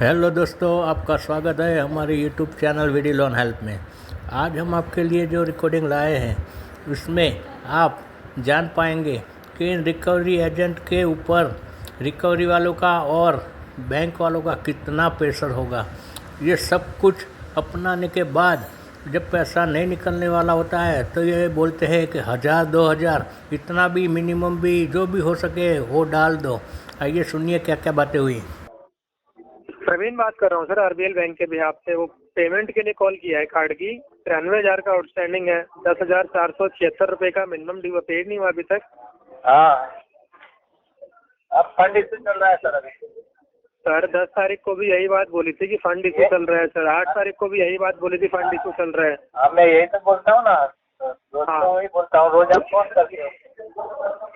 Hello दोस्तों, आपका स्वागत है हमारे YouTube channel video loan help में। आज हम आपके लिए जो रिकॉर्डिंग लाए हैं उसमें आप जान पाएंगे कि इन रिकवरी एजेंट के ऊपर रिकवरी वालों का और बैंक वालों का कितना प्रेशर होगा। ये सब कुछ अपनाने के बाद जब पैसा नहीं निकलने वाला होता है तो ये बोलते हैं कि 1000-2000 इतना भी मिनिमम भी जो भी हो सके वो डाल दो। आइए सुनिए क्या क्या बातें हुई। प्रवीण बात कर रहा हूँ सर, आरबीएल बैंक के बिहाफ से। वो पेमेंट के लिए कॉल किया है। कार्ड की 93,000 का आउटस्टैंडिंग है। 10,476 रुपये का मिनिमम ड्यू पेड नहीं हुआ अभी तक। हाँ, अब फंड इशू चल रहा है सर अभी। सर 10 तारीख को भी यही बात बोली थी कि फंड इशू चल रहा है सर। 8 तारीख को भी यही बात बोली थी फंड इशू चल रहा है। हाँ, मैं यही तो बोलता हूँ ना, रोज हाँ। तो वही बोलता हूँ, रोज आप फोन करते हो।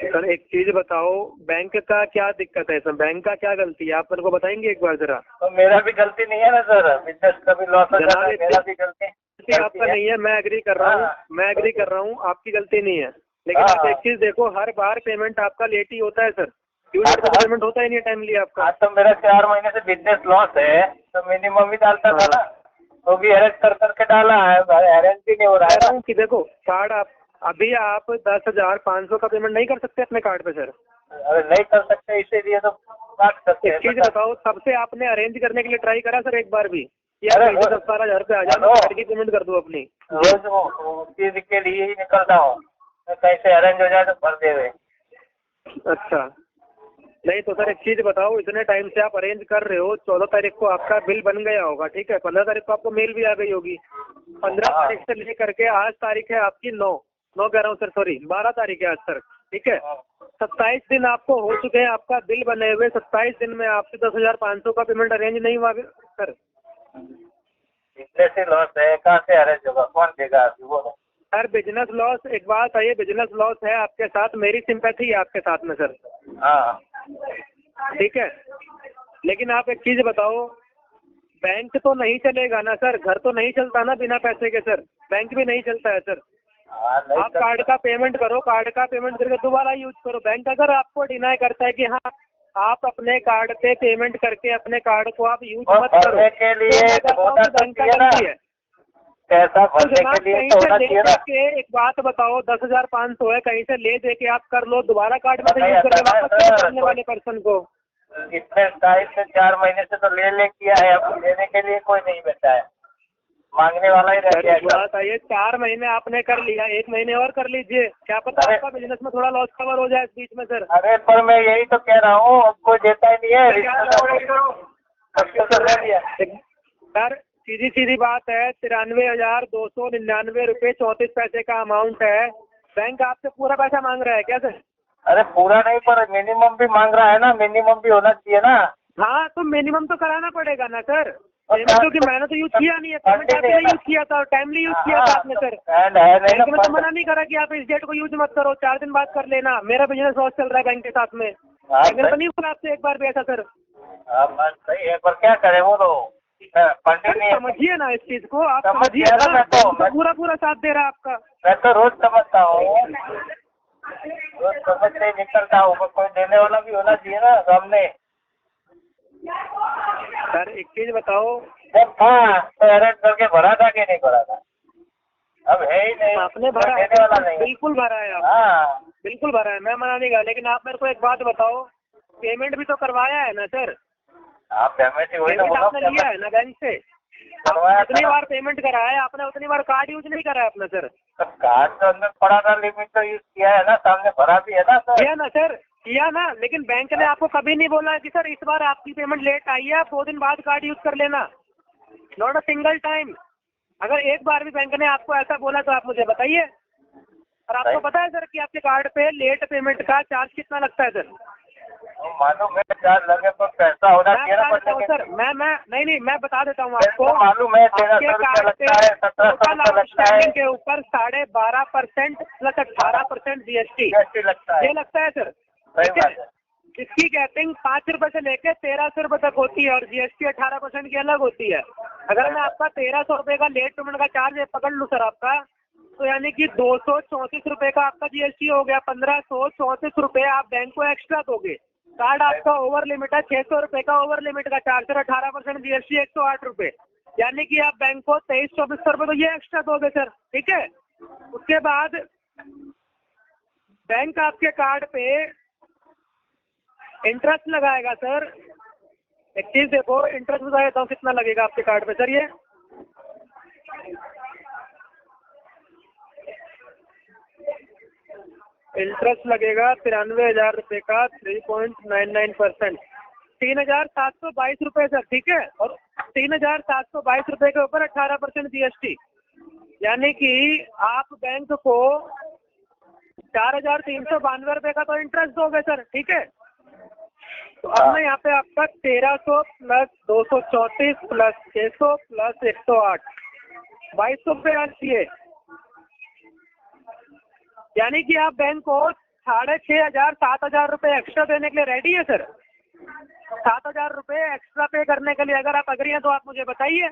सर एक चीज बताओ, बैंक का क्या दिक्कत है सर? बैंक का क्या गलती है, आप मेरे को बताएंगे एक बार जरा? तो मेरा भी गलती नहीं है ना सर, बिजनेस का भी लॉस हो जाता है, जनाब, मेरा भी गलती आपका नहीं है, मैं एग्री कर रहा हूँ। हाँ। मैं एग्री कर रहा हूँ, आपकी गलती नहीं है। लेकिन आप हाँ। एक चीज देखो, हर बार पेमेंट आपका लेट ही होता है सर। यूनिट का पेमेंट होता ही नहीं टाइमली आपका। आज तो मेरा 4 महीने से बिजनेस लॉस है, तो मिनिमम ही डालता था ना, तो भी अरेंज कर करके डाला है, अरेंज भी नहीं हो रहा कह रहा है हूँ कि देखो, कार्ड आप 10,500 का पेमेंट नहीं कर सकते अपने कार्ड पे सर। ना। अरे नहीं कर सकते, इसीलिए तो बात करते एक हैं। चीज बताओ, तब से आपने अरेंज करने के लिए ट्राई करा सर एक बार भी? अरे या 17,000 पे आ जाए, मैं कार्ड की पेमेंट कर दूँ अपनी? रोज वो चीज के लिए ही निकलता हूँ, कहीं से अरेंज हो जाए तो भर दे रहे। अच्छा, नहीं तो सर एक चीज बताओ, इतने टाइम से आप अरेंज कर रहे हो, 14 तारीख को आपका बिल बन गया होगा, ठीक है? 15 तारीख को आपको मेल भी आ गई होगी। 15 तारीख से लेकर के आज तारीख है आपकी 9 कह रहा हूँ सर, सॉरी 12 तारीख है आज सर, ठीक है? 27 दिन आपको हो चुके हैं आपका बिल बने हुए। 27 दिन में आपसे 10,500 का पेमेंट अरेंज नहीं हुआ सर। बिजनेस ही लॉस है, कहाँ से अरेंज होगा, कौन देगा अभी वो? सर बिजनेस लॉस, एक बात है, ये बिजनेस लॉस है आपके साथ, मेरी सिंपैथी है आपके साथ में सर, हाँ, ठीक है? लेकिन आप एक चीज बताओ, बैंक तो नहीं चलेगा ना सर, घर तो नहीं चलता ना बिना पैसे के सर, बैंक भी नहीं चलता है सर। हाँ, नहीं आप कार्ड का पेमेंट करो, कार्ड का पेमेंट करके दोबारा यूज करो। बैंक अगर आपको डिनाई करता है कि हाँ आप अपने कार्ड पे पेमेंट करके अपने कार्ड को आप यूज और मत करो, भरने के लिए तो होना बैंक का चाहिए ना, गलती है। पैसा तो भरने जनाब के लिए कहीं तो से होना ले चाहिए ना। के, एक बात बताओ, 10,500 है, कहीं से ले दे के आप कर लो, दोबारा कार्ड में से नहीं यूज करके आता है वापस करो सर, करने वाले पर्सन को। इतने टाइम से 4 महीने से तो ले किया है, अब देने के लिए कोई नहीं बैठा है, मांगने वाला ही रह सर गया एक बात है, 4 महीने आपने कर लिया, 1 महीने और कर लीजिए, क्या पता अरे आपका बिजनेस में थोड़ा लॉस कवर हो जाए इस बीच में सर। अरे पर मैं यही तो कह रहा हूँ, अब कोई देता ही नहीं है, सर सीधी सीधी बात है, 93,299 रुपये 34 पैसे का अमाउंट है। बैंक आपसे पूरा पैसा मांग रहा है क्या सर? अरे पूरा नहीं, पर मिनिमम भी मांग रहा है ना, मिनिमम भी होना चाहिए ना। हाँ तो मिनिमम तो कराना पड़ेगा ना सर। पेमेंट क्योंकि मैंने तो यूज किया नहीं है, पेमेंट आपने यूज किया था और टाइमली यूज किया था आपने सर। बैंक में तो मना नहीं करा कि आप इस डेट को यूज मत करो, 4 दिन बाद कर लेना। मेरा बिजनेस लॉस चल रहा है बैंक के साथ में, बैंक ने तो नहीं बोला आपसे एक बार भी ऐसा सर। बात सही है, पर क्या करे वो तो फंडिंग नहीं है। समझिए ना इस चीज को, आप समझ समझिए गया ना, ना, मैं पूरा पूरा साथ दे रहा है आपका। मैं तो रोज समझता हूँ, रोज समझते ही निकलता हूँ, पर कोई देने वाला भी होना चाहिए ना सामने। सर एक चीज बताओ, जब था तो अरेंज करके भरा था कि नहीं भरा था? अब है ही नहीं, आपने भरा है, देने वाला नहीं है। बिल्कुल भरा है आप, हाँ, बिल्कुल भरा है, मैं मना नहीं कर। लेकिन आप मेरे को एक बात बताओ, पेमेंट भी तो करवाया है ना सर? आप पेमेंट ही वही तो पेमेंट बोला, आपने लिया है ना बैंक से? करवाया जितनी था। बार पेमेंट कराया है आपने, उतनी बार कार्ड यूज नहीं करा है आपने सर? तो कार्ड के अंदर पड़ा था, लिमिट तो यूज किया है ना, सामने भरा भी है ना सर। किया ना सर, किया ना। लेकिन बैंक ने आपको कभी नहीं बोला कि सर इस बार आपकी पेमेंट लेट आई है, आप 2 दिन बाद कार्ड यूज कर लेना। Not a single time. अगर एक बार भी बैंक ने आपको ऐसा बोला तो आप मुझे बताइए। और आपको पता है सर कि आपके कार्ड पे लेट पेमेंट का चार्ज कितना लगता है सर? मालूम है चार्ज लगे, पर पैसा होना मैं चाहिए बता ना। देता हूँ सर, मैं नहीं, मैं बता देता हूँ आपको। मालूम है, आपके 1300 रुपया कार्ड पे लगता है, 1700 टोटल रुपया लगता है, आउटस्टैंडिंग के ऊपर 12.5% प्लस 18% जीएसटी GST लगता है। ये लगता है सर, सही ठीक है? बात है। इसकी कैपिंग 5 रुपए से लेकर 1,300 रुपए तक होती है और जीएसटी 18% की अलग होती है। अगर मैं आपका 1,300 रुपए का लेट पेमेंट का चार्ज पकड़ लूँ सर आपका, तो यानी कि 234 रुपए का आपका जीएसटी हो गया। 1,534 रुपए आप बैंक को एक्स्ट्रा दोगे। कार्ड आपका ओवर लिमिट है 600 रुपये का, ओवर लिमिट का चार्ज सर 18% GST 108 रुपये, यानी कि आप बैंक को 2300-2400 रुपये तो ये एक्स्ट्रा दोगे सर, ठीक है। उसके बाद बैंक आपके कार्ड पे इंटरेस्ट लगाएगा सर। एक चीज देखो, इंटरेस्ट बता देता हूँ कितना लगेगा आपके कार्ड पे सर। ये इंटरेस्ट लगेगा 93,000 रुपये का 3.99%, 3,722 रुपये सर, ठीक है। और 3,722 रुपये के ऊपर 18% GST, यानी कि आप बैंक को 4,392 रुपये का तो इंटरेस्ट दोगे सर, ठीक है। तो अब मैं यहाँ पे आपका 1,300 प्लस 234 प्लस 600 प्लस 108 2200 रुपये आती, यानी कि आप बैंक को 6,500-7,000 रुपये एक्स्ट्रा देने के लिए रेडी है सर। 7,000 रुपये एक्स्ट्रा पे करने के लिए अगर आप अग्री हैं तो आप मुझे बताइए।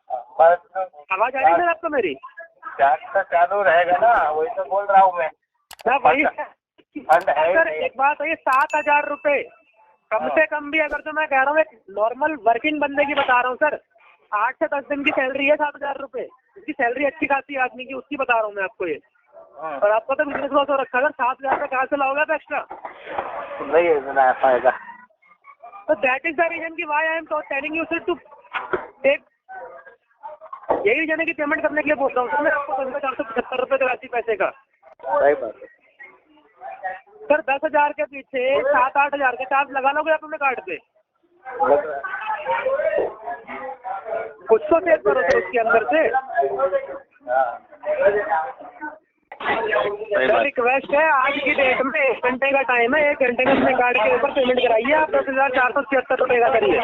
आवाज आ रही है सर आपको मेरी? चार्ज तो चालू रहेगा ना, वही तो बोल रहा हूँ मैं। वही सर, नहीं। एक बात है 7,000 रुपये कम से कम भी, अगर तो मैं कह रहा हूँ एक नॉर्मल वर्किंग बंदे की बता रहा हूँ सर, 8 से 10 दिन की सैलरी है 7,000 रुपये। उसकी सैलरी अच्छी खासी आदमी की, उसकी बता रहा हूँ मैं आपको ये। और आपका तो बिजनेस लॉस हो रखा है, 7,000 रुपये कहाँ से लाओगे आप एक्स्ट्रा? नहीं बना पाएगा। तो दैट इज द रीजन की why I am telling you sir to take. यही रीजन है कि पेमेंट करने के लिए बोल रहा हूँ सर मैं आपको 475 रुपये 83 पैसे का। सही बात है सर 10,000 के पीछे 7-8 हज़ार के चार्ज लगा लोगे आप अपने कार्ड पे? कुछ तो सेव करो सर उसके अंदर से। सर रिक्वेस्ट है, आज की डेट में 1 घंटे का टाइम है, 1 घंटे में अपने कार्ड के ऊपर पेमेंट कराइए। आप 10,476 रुपये का करिए।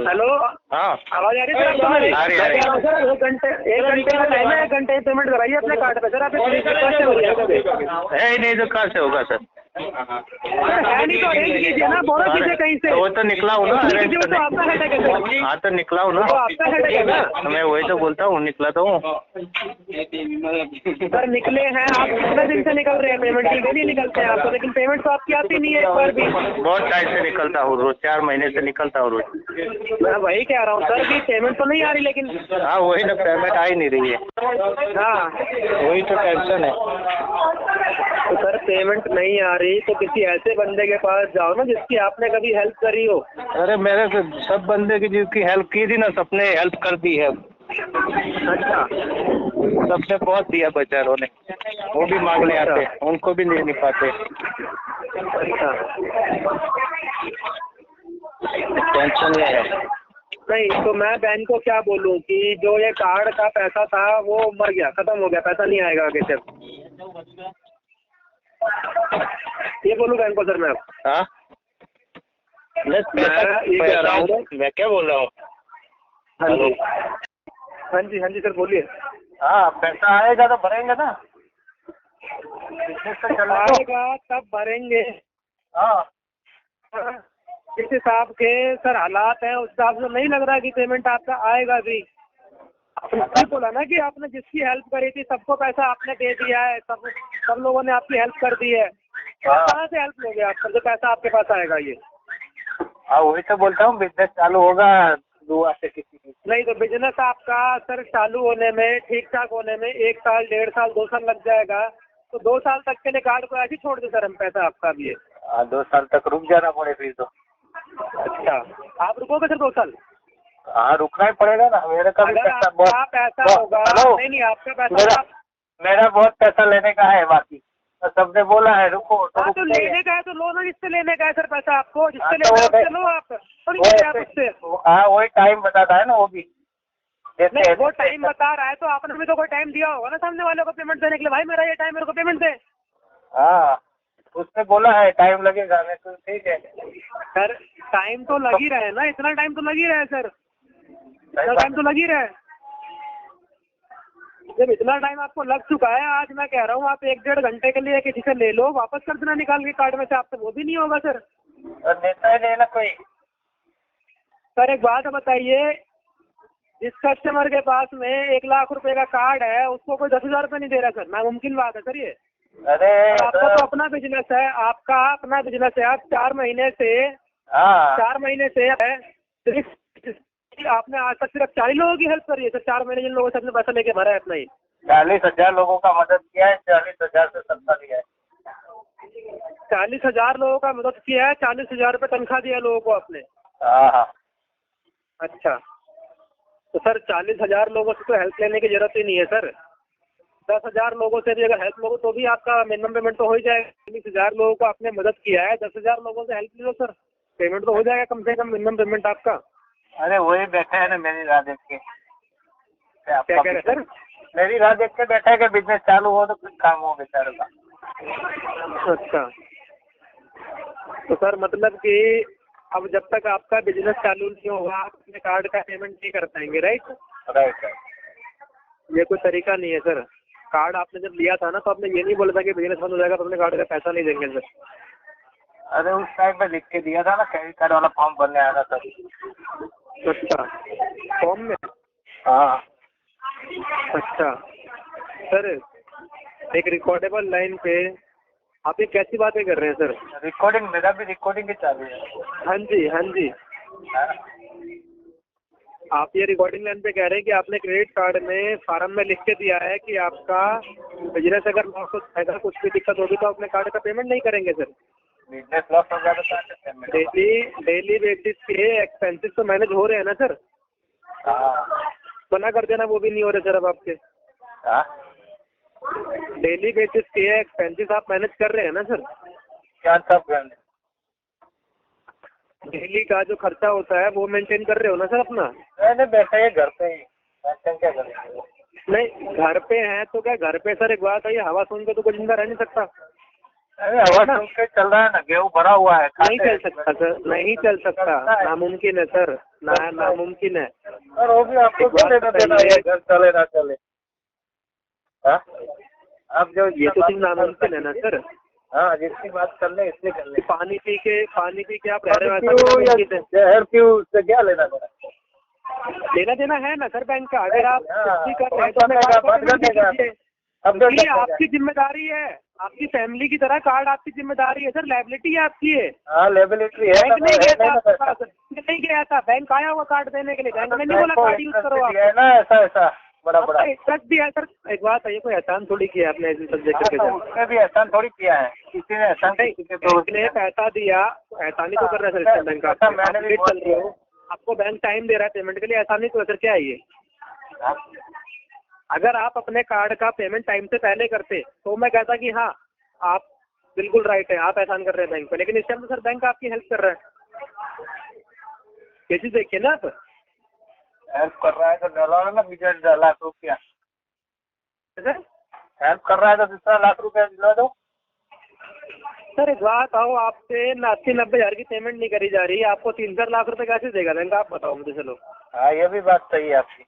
हेलो, हाँ आवाज आ रही है सर आपको मेरी? आ रही है। सर 1 घंटे का टाइम है, 1 घंटे में पेमेंट कराइए अपने कार्ड पे सर। आप है नहीं तो कहाँ से होगा सर? है नहीं तो अरेंज कीजिए ना, बोलो किसे कहीं से। वो तो निकला हूँ ना, अरेंज तो आपका हेडेक है सर। हाँ तो निकला हूँ ना, तो आपका हेडेक है ना। मैं वही तो बोलता हूँ, निकला तो हूँ सर निकले हैं आप, कितने दिन से निकल रहे हैं पेमेंट के लिए? नहीं निकलते हैं आपको, लेकिन पेमेंट तो आपकी आती नहीं है एक बार भी। बहुत टाइम से निकलता हूँ रोज, 4 महीने से निकलता हूँ रोज। मैं वही कह रहा हूँ सर कि पेमेंट तो नहीं आ रही, लेकिन हाँ वही ना, पेमेंट आ ही नहीं रही है। हाँ वही तो टेंशन है। तो सर पेमेंट नहीं आ रही तो किसी ऐसे बंदे के पास जाओ ना जिसकी आपने कभी हेल्प करी हो। अरे मेरे से सब बंदे की जिसकी हेल्प की थी ना, सबने हेल्प कर दी है। अच्छा, सबने बहुत दिया बेचारों ने, वो भी मांगने आते, उनको भी ले नहीं पाते। अच्छा टेंशन ये है। नहीं तो मैं बैंक को क्या बोलूँ कि जो ये कार्ड का पैसा था वो मर गया, खत्म हो गया, पैसा नहीं आएगा आगे से, ये बोलूँ बैंक को सर मैं? हाँ मैं क्या बोल रहा हूँ? हाँ जी सर बोलिए। हाँ पैसा आएगा तो भरेंगे ना, बिजनेस तो चलना आएगा तब भरेंगे। हाँ जिस हिसाब के सर हालात हैं उस हिसाब से नहीं लग रहा कि पेमेंट आपका आएगा भी। आपने बोला ना कि आपने जिसकी हेल्प करी थी सबको पैसा आपने दे दिया है, सब लोगों ने आपकी हेल्प कर दी है, तो कहाँ से हेल्प लोगे आप सर, जो पैसा आपके पास आएगा ये? हाँ वही तो बोलता हूँ, बिजनेस चालू होगा दुआ से किसी की। नहीं तो बिजनेस आपका सर चालू होने में, ठीक ठाक होने में 1 साल 1.5 साल 2 साल लग जाएगा, तो 2 साल तक के लिए कार्ड को ऐसे ही छोड़ दे सर हम पैसा आपका भी है। 2 साल तक रुक जाना पड़े फिर तो। अच्छा आप रुकोगे सर 2 साल? हाँ रुकना ही पड़ेगा ना, मेरे का भी पैसा पैसा होगा। नहीं आपका पैसा मेरा बहुत पैसा लेने का है, बाकी तो सबने बोला है रुको तो लेने का है तो लो ना, जिससे लेने का है सर पैसा आपको, जिससे लेना है उससे लो आप। हाँ वही टाइम बताता है ना वो भी। नहीं वो टाइम बता रहा है तो आपने भी तो कोई टाइम दिया होगा ना सामने वाले को पेमेंट देने के लिए, भाई मेरा ये टाइम, मेरे को पेमेंट दे। हाँ उसने बोला है टाइम लगेगा, मैं तो ठीक है सर टाइम तो लग ही रहा है ना, इतना टाइम तो लग ही रहा है सर, इतना टाइम तो लग ही रहा है। जब इतना टाइम आपको लग चुका है, आज मैं कह रहा हूँ आप 1-1.5 घंटे के लिए किसी से ले लो, वापस कर देना निकाल के कार्ड में से आपसे, वो भी नहीं होगा सर। नेता ही नहीं ना कोई। सर एक बात बताइए, जिस कस्टमर के पास में 1 लाख रुपए का कार्ड है उसको कोई 10,000 रुपये नहीं दे रहा सर, नामुमकिन बात है सर ये। अरे आपका तो अपना बिजनेस है, आपका अपना बिजनेस है। आप 4 महीने से हाँ 4 महीने से है सिर्फ आपने आज तक सिर्फ 40 लोगों की हेल्प करी है सर। 4 महीने जिन लोगों से आपने पैसा लेके भरा है अपना ही। 40,000 लोगों का मदद किया है, 40,000 से सत्ता दिया है। 40,000 लोगों का मदद किया है, 40,000 रुपये तनख्वाह दिया लोगों को आपने। हाँ हाँ अच्छा, तो सर 40,000 लोगों से तो हेल्प लेने की जरूरत ही नहीं है सर। 10,000 लोगों से भी अगर हेल्प लोगे तो भी आपका मिनिमम पेमेंट तो हो ही जाएगा। 40,000 लोगों को आपने मदद किया है, 10,000 लोगों से हेल्प ले लो सर, पेमेंट तो हो जाएगा कम से कम मिनिमम पेमेंट आपका। अरे वही बैठे है ना मेरी राह देख के। क्या कह रहे हैं सर? मेरी राह देख के बैठा है कि बिजनेस चालू हो तो कुछ काम हो बेचारे का। अच्छा, तो सर मतलब कि अब जब तक आपका बिजनेस चालू नहीं होगा आप अपने कार्ड का पेमेंट नहीं कर पाएंगे, राइट? राइट। ये कोई तरीका नहीं है सर। कार्ड आपने जब लिया था ना तो आपने ये नहीं बोला था कि बिजनेस बंद हो जाएगा तो अपने कार्ड का पैसा नहीं देंगे सर। अरे उस टाइम पे लिख के दिया था ना, क्रेडिट कार्ड वाला फॉर्म भरने आया था सर। अच्छा, फॉर्म में? हाँ अच्छा सर, एक रिकॉर्डेबल लाइन पे आप ये कैसी बातें कर रहे हैं सर? रिकॉर्डिंग, मेरा भी रिकॉर्डिंग ही चालू है। हाँ जी, हाँ जी। आप ये रिकॉर्डिंग लाइन पे कह रहे हैं कि आपने क्रेडिट कार्ड में फार्म में लिख के दिया है कि आपका बिजनेस अगर लॉस हो जाएगा, कुछ भी दिक्कत होगी तो अपने कार्ड का पेमेंट नहीं करेंगे सर। बिजनेस लॉस हो गया तो क्या करते हैं? डेली बेसिस के एक्सपेंसेस तो मैनेज हो रहे हैं ना सर? हाँ मना कर देना वो भी नहीं हो रहे सर अब आपके। हाँ डेली बेसिस के एक्सपेंसेस आप मैनेज कर रहे हैं ना सर? क्या सब करने? डेली का जो खर्चा होता है वो मेंटेन कर रहे हो ना सर अपना? मैंने बैठा है घर पे ही, टेंशन क्या करेंगे? नहीं, घर पे हैं तो क्या, घर पे सर एक बात है, ये हवा सुन के तो कोई जिंदा रह नहीं सकता। अरे हवा सुन के चल रहा है ना, गेहूँ भरा हुआ है। नहीं चल सकता सर, नहीं चल सकता, नामुमकिन है सर, नामुमकिन है। और वो भी आपको क्या लेना देना है, घर चले ना चले? हाँ अब जो ये तो चीज नामुमकिन है ना सर। हाँ जितनी बात कर ले इसलिए कर ले। पानी पी के आप रह रहे हो, ऐसा नामुमकिन है। जहर पीऊ उससे क्या लेना देना? लेना देना है ना सर बैंक का। अगर आप कुछ कर रहे हैं तो ये आपकी जिम्मेदारी है, आपकी फैमिली की तरह कार्ड आपकी जिम्मेदारी है सर, लायबिलिटी है आपकी है। हाँ लायबिलिटी है। बैंक नहीं गया था आपके पास, नहीं गया था, बैंक आया हुआ कार्ड देने के लिए, बैंक ने नहीं बोला कार्ड यूज करो आप। है ना ऐसा ऐसा बड़ा बड़ा इंटरेस्ट भी है सर। एक बात है, ये कोई एहसान थोड़ी किया आपने ऐसे सब्जेक्ट करके सर। उसने भी एहसान थोड़ी किया है, किसी ने एहसान ने पैसा दिया, एहसान ही तो कर रहा है सर बैंक का। मैंने भी चल रहे हो, आपको बैंक टाइम दे रहा है पेमेंट के लिए, एहसान ही तो है सर। क्या है ये? अगर आप अपने कार्ड का पेमेंट टाइम से पहले करते तो मैं कहता कि हाँ आप बिल्कुल राइट है, आप एहसान कर रहे हैं बैंक पे, लेकिन इस टाइम तो सर बैंक आपकी हेल्प कर रहा है। ये चीज देखिए ना आप, हेल्प कर रहा है तो डला ना बीजा 1.5 लाख रुपया। हेल्प कर रहा है तो दूसरा 1 लाख रुपया दिला दो। सर एक बात आओ, आपसे 80-90 हजार की पेमेंट नहीं करी जा रही, आपको 3-4 लाख रुपए कैसे देगा बैंक? आप बताओ मुझे। चलो हाँ ये भी बात सही है आपकी।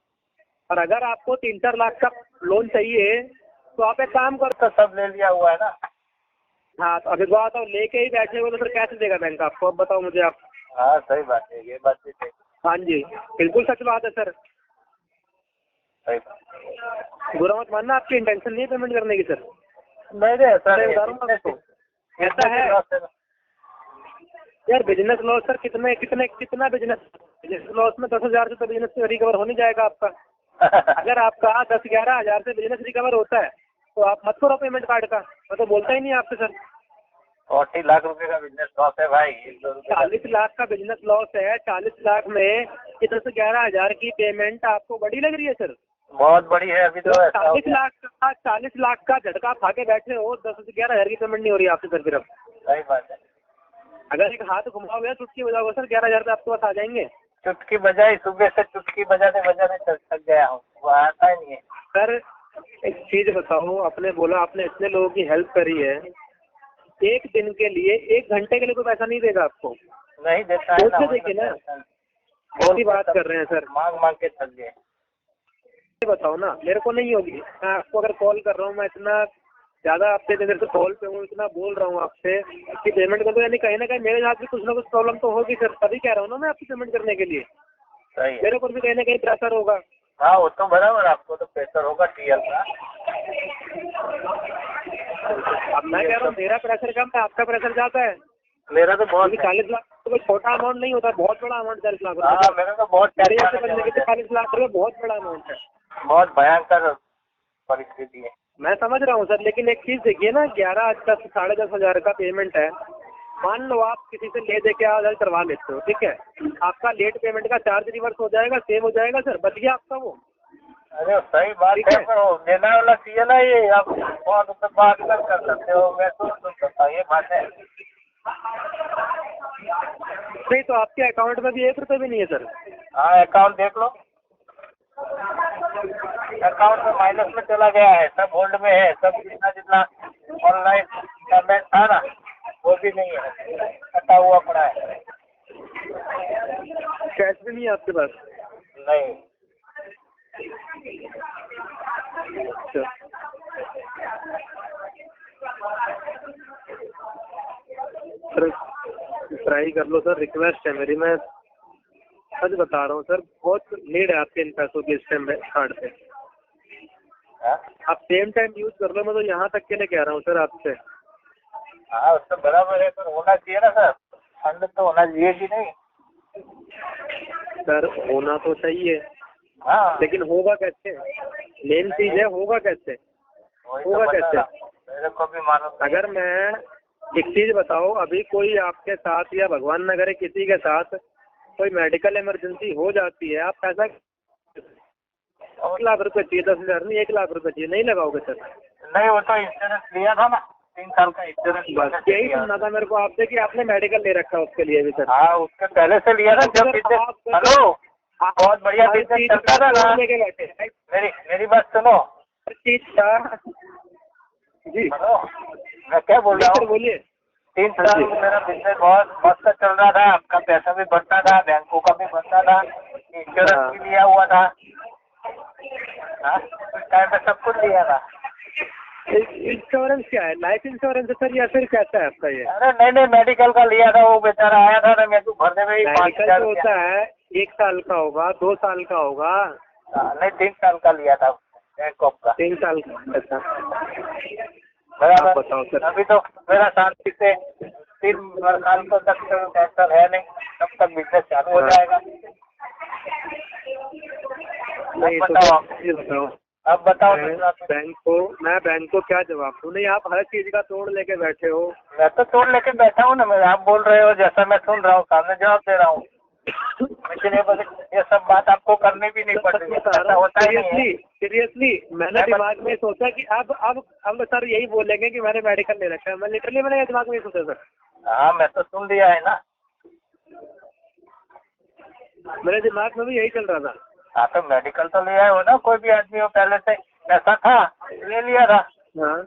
और अगर आपको 3-4 लाख का लोन चाहिए तो आप एक काम करो, तो सब ले लिया हुआ है ना। हाँ तो अभी बात आओ, लेके ही बैठे हो तो फिर कैसे देगा बैंक आपको? अब बताओ मुझे आप। हाँ सही बात है, ये बात भी सही। हाँ जी बिल्कुल सच बात है सर। सही बुरा मत मानना, आपकी इंटेंशन नहीं है पेमेंट करने की सर। मेरे ऐसा नहीं ऐसा है यार। बिजनेस लॉस सर कितना बिजनेस लॉस में 10,000 से तो बिजनेस रिकवर हो नहीं जाएगा आपका। अगर आपका 10-11 हजार से बिजनेस रिकवर होता है तो आप मत करो पेमेंट कार्ड का, मैं तो बोलता ही नहीं आपसे सर। 40 लाख रुपए का बिजनेस लॉस है भाई। 40 लाख का बिजनेस लॉस है, 40 लाख में 10-11 हजार की पेमेंट आपको बड़ी लग रही है सर? बहुत बड़ी है। अभी तो 40 लाख का झटका खा के बैठे हो, 10-11 हजार की पेमेंट नहीं हो रही है आपसे सर। फिर अब सही बात है। अगर एक हाथ घुमाओगे चुटकी बजाओगे सर, 11 हजार आपके पास आ जाएंगे। चुटकी बजाई, सुबह से चुटकी बजाते बजाते थक गया हूँ, वो आता ही नहीं है सर। एक चीज बताओ, आपने बोला आपने इतने लोगों की हेल्प करी है, एक दिन के लिए 1 घंटे के लिए कोई पैसा नहीं देगा आपको? नहीं देता है ना। देखिए ना, बहुत ही बात कर रहे हैं सर, मांग मांग के थक गए। बताओ ना, मेरे को नहीं होगी। मैं आपको अगर कॉल कर रहा हूँ, मैं इतना ज्यादा आपसे देर से कॉल पे हूँ, इतना बोल रहा हूँ आपसे कि पेमेंट कर दो, यानी कहीं ना कहीं मेरे साथ भी कुछ ना कुछ प्रॉब्लम तो होगी सर, तभी कह रहा हूँ ना मैं आपकी पेमेंट करने के लिए। सही है। मेरे ऊपर भी कहीं ना कहीं प्रेशर होगा। हाँ वो तो बराबर, आपको तो प्रेशर होगा टीएल का। अब मैं कह रहा हूँ मेरा प्रेशर कम है, आपका प्रेशर ज्यादा है। मेरा तो बहुत क्योंकि 40 लाख तो कोई छोटा अमाउंट नहीं होता, बहुत बड़ा अमाउंट 40 लाख हाँ, रुपये। मेरा तो बहुत मेरे जैसे बंदे के लिए 40 लाख रुपये बहुत बड़ा अमाउंट है। बहुत भयंकर परिस्थिति है। मैं समझ रहा हूँ सर, लेकिन एक चीज देखिए ना, 11 10 साढ़े 10,000 का पेमेंट है। मान लो आप किसी से ले दे के आधार करवा लेते हो, ठीक है, आपका लेट पेमेंट का चार्ज रिवर्स हो जाएगा, सेव हो जाएगा सर, बच गया आपका वो। अरे सही बात ठीक है, है। पर वो देना वाला चाहिए ना, ये आप बहुत उससे बात कर सकते हो, मैं तो सुन सकता हूँ, ये बात है। नहीं तो आपके अकाउंट में भी 1 रुपये भी नहीं है सर। हाँ, अकाउंट देख लो, अकाउंट में माइनस में चला गया है, सब होल्ड में है, सब जितना ऑनलाइन पेमेंट था ना वो भी नहीं है, कटा हुआ पड़ा है। कैश भी नहीं है आपके पास? नहीं। अच्छा। सर ट्राई कर लो सर, रिक्वेस्ट है मेरी, मैं सच बता रहा हूँ सर, बहुत नीड है आपके इन पैसों की इस टाइम कार्ड पे। हाँ, आप सेम टाइम यूज कर लो, मैं तो यहाँ तक के लिए कह रहा हूँ सर आपसे। हाँ, उससे बराबर है, पर होना चाहिए ना सर, फंड तो होना चाहिए कि नहीं? सर होना तो चाहिए, हाँ, लेकिन होगा कैसे? मेन चीज है, होगा कैसे? वही तो होगा बता कैसे? रहा हूँ, मेरे को भी मालूम नहीं। अगर मैं एक चीज बताओ, अभी कोई आपके साथ या भगवान न करे किसी के साथ कोई मेडिकल इमरजेंसी हो जाती है, आप पैसा 1 लाख रुपए चाहिए, 10,000 नहीं, 1 लाख रुपए चाहिए, नहीं लगाओगे सर? नहीं, वो तो इंश्योरेंस लिया था ना, 3 साल का इंश्योरेंस बस यही सुनना था मेरे को आपसे कि आपने मेडिकल ले रखा है उसके लिए भी सर। हाँ, उसके पहले से लिया था, जब बिजनेस, हेलो, बहुत बढ़िया बिजनेस चलता था ना। लेके बैठे मेरी बात सुनो, हर चीज का। जी हेलो, मैं क्या बोल रहा सर हूँ, बोलिए। 3 साल में मेरा बिजनेस बहुत मस्त चल रहा था, आपका पैसा भी बढ़ता था, बैंकों का भी बढ़ता था, इंश्योरेंस भी लिया हुआ था। हाँ, उस टाइम पे सब कुछ लिया था। इंश्योरेंस क्या है? लाइफ इंश्योरेंस है सर या फिर कैसा है आपका ये? अरे नहीं, मेडिकल का लिया था, वो बेचारा आया था ना, मेरे को भरने में ही 5,000 मेडिकल जो होता है 1 साल का होगा, 2 साल का होगा। नहीं, 3 साल का लिया था बैंक ऑफ का। 3 साल का? अच्छा बराबर। आप बताओ सर। अभी तो मेरा शांति से 3 साल को तक टेंशन है नहीं, तब तक बिजनेस चालू हो जाएगा। नहीं तो बताओ, ये बताओ, अब बताओ। मैं बैंक को क्या जवाब दूँ? नहीं, आप हर चीज का तोड़ लेके बैठे हो। मैं तो तोड़ लेके बैठा हूँ ना, मैं, आप बोल रहे हो जैसा मैं सुन रहा हूँ, सामने जवाब दे रहा हूँ, लेकिन ये सब बात आपको करनी भी नहीं पड़ेगी, ऐसा होता ही नहीं है। सीरियसली मैंने दिमाग में सोचा कि अब सर यही बोलेंगे कि मैंने मेडिकल ले रखा है। मैं लिटरली मैंने दिमाग में सोचा सर। हाँ, मैं तो सुन लिया है ना, मेरे दिमाग में भी यही चल रहा था। हाँ, तो मेडिकल तो लिया हो ना, कोई भी आदमी हो, पहले से ऐसा था, ले लिया था। हाँ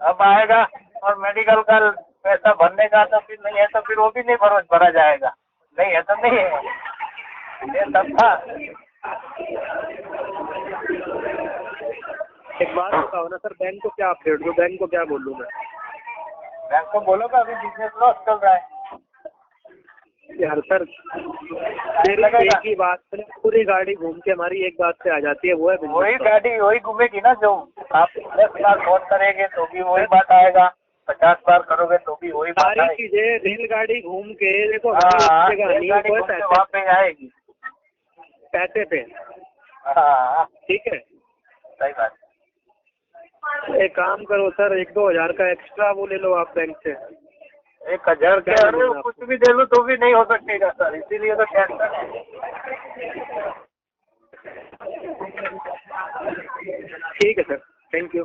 अब आएगा और मेडिकल का पैसा भरने का, तो फिर नहीं है तो फिर वो भी नहीं भरा जाएगा, नहीं है तो नहीं है, ये सब था। एक बात बताओ ना सर, बैंक को क्या अपडेट दूँ, बैंक को क्या बोलूँ मैं? बैंक को बोलोगा अभी बिजनेस लॉस चल रहा है यार सर, मेरी एक ही बात से पूरी गाड़ी घूम के हमारी एक बात पे आ जाती है, वो है business वही का। गाड़ी वही घूमेगी ना, जो आप 10 बार फोन करेंगे तो भी वही बात आएगा, 50 बार करोगे तो भी वही बात सारी आएगी। चीजें रेलगाड़ी घूम के देखो, हाँ, नहीं गाड़ी कोई घूम के वहाँ पे आएगी। पैसे पे। हाँ, ठीक है, सही बात। एक काम करो सर, 1-2 हजार का एक्स्ट्रा वो ले लो आप बैंक से। 1,000 के अरे कुछ भी दे लो तो भी नहीं हो सकेगा सर, इसीलिए तो टेंशन है। ठीक है सर, थैंक यू।